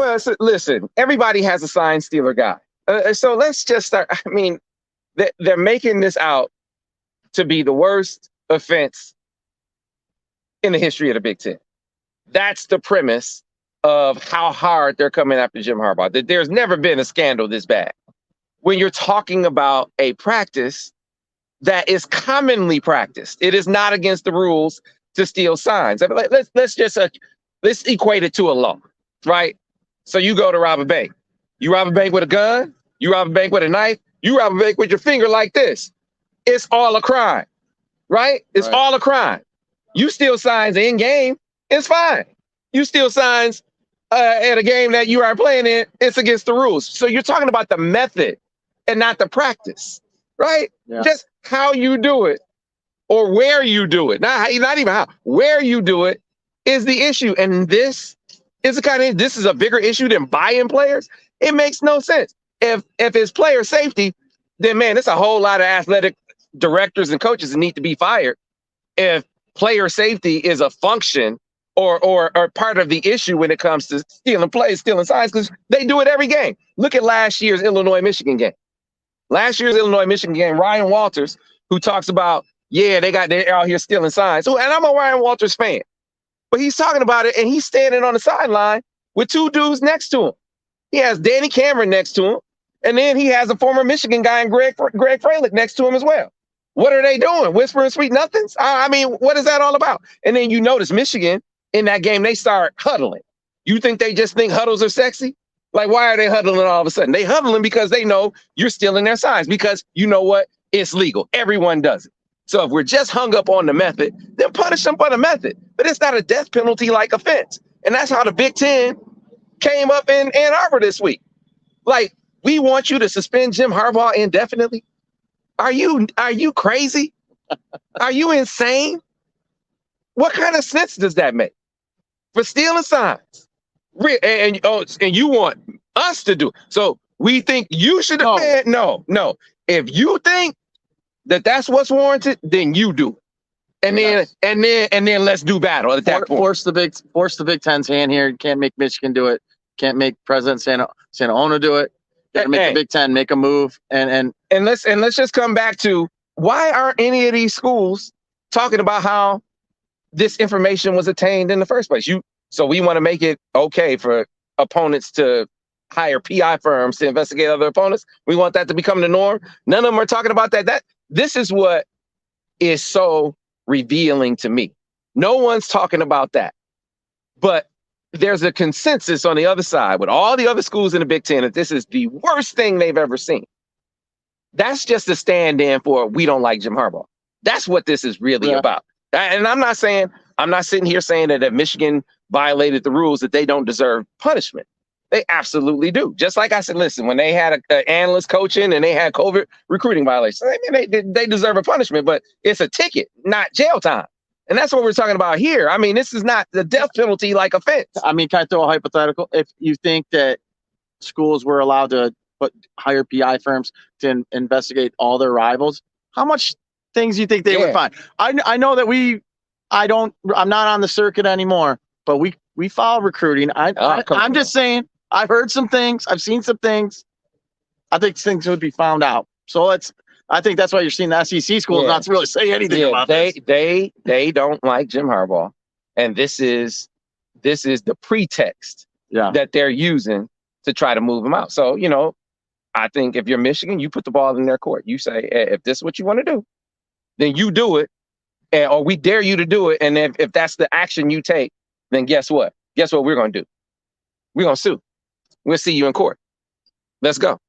Well, so, listen, everybody has a sign stealer guy. So let's just start. I mean, they're making this out to be the worst offense in the history of the Big Ten. That's the premise of how hard they're coming after Jim Harbaugh. There's never been a scandal this bad. When you're talking about a practice that is commonly practiced, it is not against the rules to steal signs. I mean, let's equate it to a law, right? So you go to rob a bank. You rob a bank with a gun. You rob a bank with a knife. You rob a bank with your finger like this. It's all a crime, right? It's all a crime. You steal signs in game, it's fine. You steal signs at a game that you are playing in, it's against the rules. So you're talking about the method and not the practice, right? Yeah. Just how you do it or where you do it. Not even how, where you do it is the issue. And this is this is a bigger issue than buying players. It makes no sense. If it's player safety, then man, it's a whole lot of athletic directors and coaches that need to be fired. If player safety is a function or part of the issue when it comes to stealing plays, stealing signs, because they do it every game. Look at last year's Illinois-Michigan game. Last year's Illinois-Michigan game, Ryan Walters, who talks about, they're out here stealing signs. So, and I'm a Ryan Walters fan, but he's talking about it and he's standing on the sideline with two dudes next to him. He has Danny Cameron next to him, and then he has a former Michigan guy and Greg Fralick next to him as well. What are they doing? Whispering sweet nothings? I mean, what is that all about? And then you notice Michigan in that game, they start huddling. You think they just think huddles are sexy? Like, why are they huddling all of a sudden? They huddling because they know you're stealing their signs, because you know what? It's legal. Everyone does it. So if we're just hung up on the method, then punish them for the method. But it's not a death penalty like offense. And that's how the Big Ten came up in Ann Arbor this week. Like, we want you to suspend Jim Harbaugh indefinitely. Are you crazy? Are you insane? What kind of sense does that make? For stealing signs. And you want us to do it. So we think you should defend. No. If you think that that's what's warranted, then you do it. And then let's do battle at that point. Force the Big Ten's hand here. Can't make Michigan do it. Can't make President Santa Ona do it. Got to make the Big Ten make a move. And let's just come back to, why aren't any of these schools talking about how this information was attained in the first place? So we want to make it okay for opponents to hire PI firms to investigate other opponents. We want that to become the norm. None of them are talking about that. This is what is so revealing to me. No one's talking about that. But there's a consensus on the other side with all the other schools in the Big Ten that this is the worst thing they've ever seen. That's just a stand-in for, we don't like Jim Harbaugh. That's what this is really about. And I'm not sitting here saying that if Michigan violated the rules that they don't deserve punishment. They absolutely do. Just like I said, listen, when they had an analyst coaching and they had COVID recruiting violations, I mean, they deserve a punishment, but it's a ticket, not jail time. And that's what we're talking about here. I mean, this is not the death penalty like offense. I mean, can I throw a hypothetical? If you think that schools were allowed to hire PI firms to investigate all their rivals, how much things do you think they would find? I know that I'm not on the circuit anymore, but we follow recruiting. I'm just saying, I've heard some things. I've seen some things. I think things would be found out. So I think that's why you're seeing the SEC schools not really say anything about this. They don't like Jim Harbaugh. And this is the pretext that they're using to try to move him out. So, I think if you're Michigan, you put the ball in their court. You say, if this is what you want to do, then you do it. Or we dare you to do it. And if that's the action you take, then guess what? Guess what we're going to do? We're going to sue. We'll see you in court. Let's go.